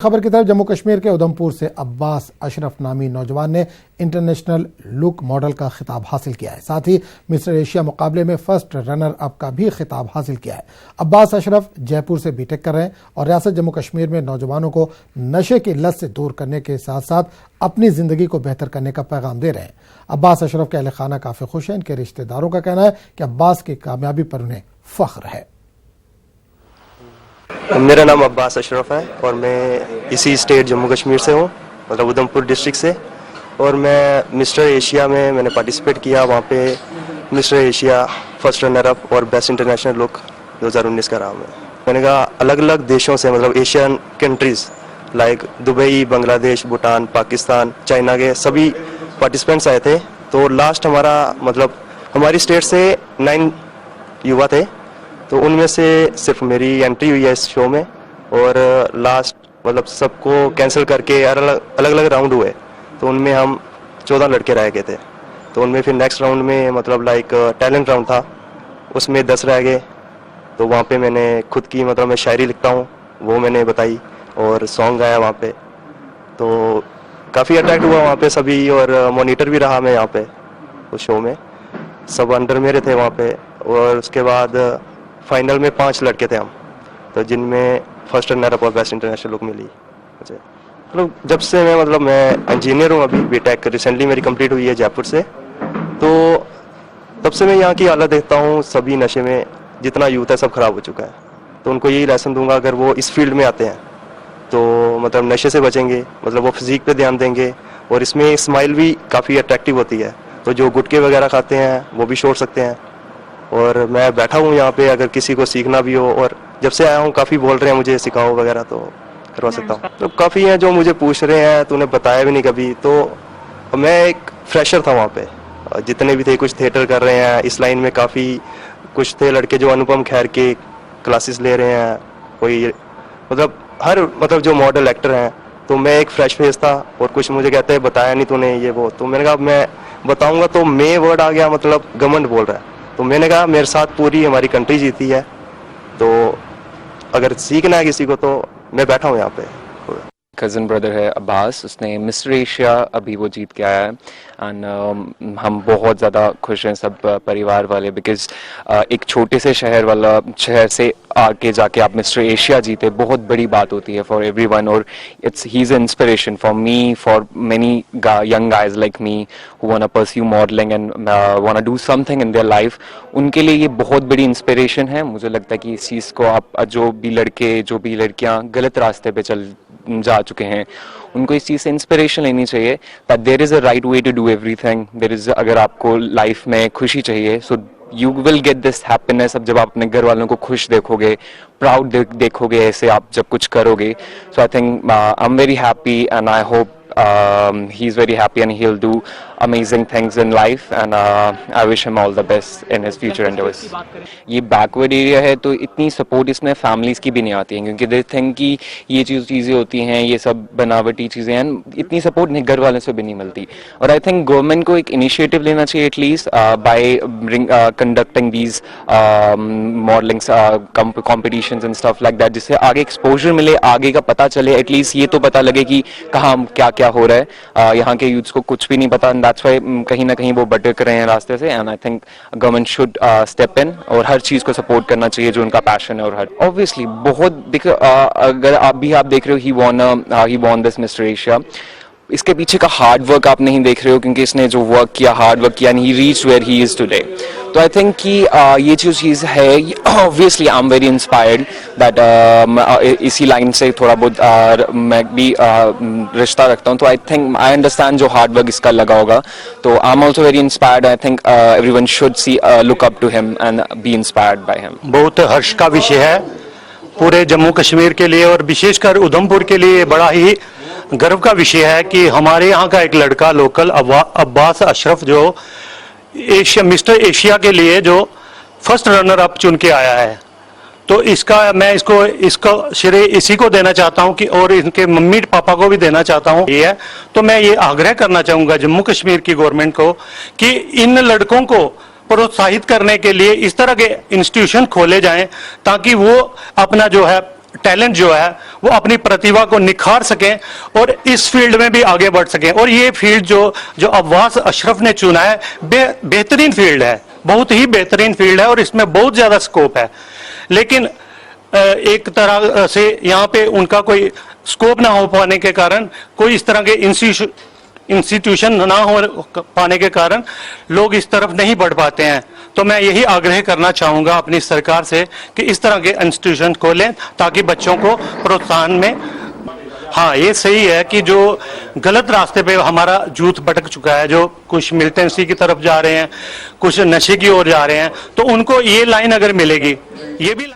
खबर की तरफ जम्मू कश्मीर के उधमपुर से अब्बास अशरफ नामी नौजवान ने इंटरनेशनल लुक मॉडल का खिताब हासिल किया है। साथ ही मिस्टर एशिया मुकाबले में फर्स्ट रनर अप का भी खिताब हासिल किया है। अब्बास अशरफ जयपुर से बीटेक कर रहे हैं और रियासत जम्मू कश्मीर में नौजवानों को नशे की लत से दूर करने के साथ साथ अपनी जिंदगी को बेहतर करने का पैगाम दे रहे हैं। अब्बास अशरफ के अहले खाना काफी खुश हैं। इनके रिश्तेदारों का कहना है कि अब्बास की कामयाबी पर उन्हें फख्र है। मेरा नाम अब्बास अशरफ है और मैं इसी स्टेट जम्मू कश्मीर से हूँ, मतलब उधमपुर डिस्ट्रिक्ट से। और मैं मिस्टर एशिया में मैंने पार्टिसिपेट किया। वहाँ पे mister Asia first runner up और बेस्ट इंटरनेशनल लुक 2019 का रहा मैं। मैंने कहा अलग अलग देशों से, मतलब Asian countries like Dubai, Bangladesh, Bhutan, Pakistan, China के सभी पार्टिसिपेंट्स आए थे। तो लास्ट हमारा मतलब हमारी स्टेट से 9 युवा थे, तो उनमें से सिर्फ मेरी एंट्री हुई है इस शो में। और लास्ट मतलब सबको कैंसिल करके अलग अलग राउंड हुए, तो उनमें हम 14 लड़के रह गए थे। तो उनमें फिर नेक्स्ट राउंड में मतलब लाइक टैलेंट राउंड था, उसमें 10 रह गए। तो वहाँ पे मैंने खुद की मतलब मैं शायरी लिखता हूँ, वो मैंने बताई और सॉन्ग गाया वहाँ पे। तो काफ़ी अट्रैक्ट हुआ वहाँ पे सभी, और मॉनिटर भी रहा मैं यहाँ पे उस शो में। सब अंडर मेरे थे वहाँ पे। और उसके बाद फाइनल में 5 लड़के थे हम, तो जिनमें फर्स्ट रनर अप और बेस्ट इंटरनेशनल लुक मिली मुझे। मतलब जब से मैं इंजीनियर हूँ, अभी बीटेक रिसेंटली मेरी कंप्लीट हुई है जयपुर से। तो तब से मैं यहाँ की हालत देखता हूँ, सभी नशे में जितना यूथ है सब खराब हो चुका है। तो उनको यही लेसन दूंगा, अगर वो इस फील्ड में आते हैं तो मतलब नशे से बचेंगे, मतलब वो फिजिक पे ध्यान देंगे। और इसमें स्माइल भी काफ़ी अट्रैक्टिव होती है, तो जो गुटके वगैरह खाते हैं वो भी छोड़ सकते हैं। और मैं बैठा हूँ यहाँ पे, अगर किसी को सीखना भी हो, और जब से आया हूँ काफ़ी बोल रहे हैं मुझे सिखाओ वगैरह, तो करवा सकता हूँ। तो काफ़ी हैं जो मुझे पूछ रहे हैं तूने बताया भी नहीं कभी। तो मैं एक फ्रेशर था वहाँ पे, जितने भी थे कुछ थिएटर कर रहे हैं इस लाइन में, काफ़ी कुछ थे लड़के जो अनुपम खैर के क्लासेस ले रहे हैं, कोई मतलब हर मतलब जो मॉडल एक्टर हैं। तो मैं एक फ्रेश फेस था, और कुछ मुझे कहते हैं बताया नहीं तूने ये वो। तो मैंने कहा मैं बताऊँगा, तो मैं वर्ड आ गया, मतलब घमंड बोल रहा है। तो मैंने कहा मेरे साथ पूरी हमारी कंट्री जीती है, तो अगर सीखना है किसी को तो मैं बैठा हूँ यहाँ पे। कज़न ब्रदर है अब्बास, उसने मिस्टर एशिया अभी वो जीत के आया है। एंड हम बहुत ज़्यादा खुश हैं सब परिवार वाले, बिकॉज एक छोटे से शहर से आके जाके आप मिस्टर एशिया जीते, बहुत बड़ी बात होती है फॉर एवरीवन। और he is inspiration for me, for many young guys like me who want to pursue modelling and want to do something in their life. उनके लिए ये बहुत बड़ी इंस्पिरेशन है। मुझे लगता है कि इस चीज़ को आप जो भी लड़के जो भी लड़कियाँ गलत रास्ते पे जा चुके हैं, उनको इस चीज़ से इंस्पिरेशन लेनी चाहिए that there is a right way to do everything. There is, अगर आपको लाइफ में खुशी चाहिए, so you will get this happiness. अब जब आप अपने घर वालों को खुश देखोगे, प्राउड देखोगे ऐसे आप जब कुछ करोगे। So I think I am very happy and I hope he is very happy and he'll do amazing things in life, and I wish him all the best in his future endeavors. ये backward area है, तो इतनी support इसमें families की भी नहीं आती है, क्योंकि दे थिंक कि ये चीज़ें होती हैं, ये सब बनावटी चीज़ें हैं, इतनी सपोर्ट नहीं घर वालों से भी नहीं मिलती। और आई थिंक गवर्नमेंट को एक इनिशिएटिव लेना चाहिए at least by conducting these modelling competitions and stuff like that, जिससे आगे एक्सपोजर मिले, आगे का पता चले। एटलीस्ट ये तो पता लगे कि कहाँ क्या क्या हो रहा है। यहाँ के यूथ्स को कुछ भी नहीं पता, एंड दैट्स व्हाई कहीं ना कहीं वो भटक रहे हैं रास्ते से। And I think government should step in और हर चीज़ को सपोर्ट करना चाहिए जो उनका पैशन है। और हर ऑब्वियसली बहुत अगर आप देख रहे हो he won this mister Asia, इसके पीछे का हार्ड वर्क आप नहीं देख रहे हो, क्योंकि इसने जो वर्क किया, हार्ड वर्क किया, and he reached where he is today. तो आई थिंक कि ये जो चीज़ है, obviously I am very inspired that इसी लाइन से थोड़ा बहुत मैं भी रिश्ता रखता हूँ। तो आई थिंक आई अंडरस्टैंड जो हार्ड वर्क इसका लगा होगा। तो I am also very inspired. I think everyone should see look up to him and be inspired by him. बहुत हर्ष का विषय है पूरे जम्मू कश्मीर के लिए, और विशेषकर उधमपुर के लिए बड़ा ही गर्व का विषय है कि हमारे यहाँ का एक लड़का लोकल अब्बास अशरफ जो मिस्टर एशिया के लिए जो फर्स्ट रनर अप चुन के आया है। तो मैं इसको श्रेय इसी को देना चाहता हूं कि, और इनके मम्मी पापा को भी देना चाहता हूं। ये है तो मैं ये आग्रह करना चाहूंगा जम्मू कश्मीर की गवर्नमेंट को कि इन लड़कों को प्रोत्साहित करने के लिए इस तरह के इंस्टीट्यूशन खोले जाएं, ताकि वो अपना जो है टैलेंट जो है वो अपनी प्रतिभा को निखार सकें और इस फील्ड में भी आगे बढ़ सकें। और ये फील्ड जो अब्बास अशरफ ने चुना है बेहतरीन फील्ड है, बहुत ही बेहतरीन फील्ड है और इसमें बहुत ज़्यादा स्कोप है। लेकिन एक तरह से यहाँ पे उनका कोई स्कोप ना हो पाने के कारण, कोई इस तरह के इंस्टीट्यूशन ना हो पाने के कारण लोग इस तरफ नहीं बढ़ पाते हैं। तो मैं यही आग्रह करना चाहूँगा अपनी सरकार से कि इस तरह के इंस्टीट्यूशन खोलें ताकि बच्चों को प्रोत्साहन में। हाँ, ये सही है कि जो गलत रास्ते पे हमारा यूथ भटक चुका है, जो कुछ मिलिटेंसी की तरफ जा रहे हैं, कुछ नशे की ओर जा रहे हैं, तो उनको ये लाइन अगर मिलेगी, ये भी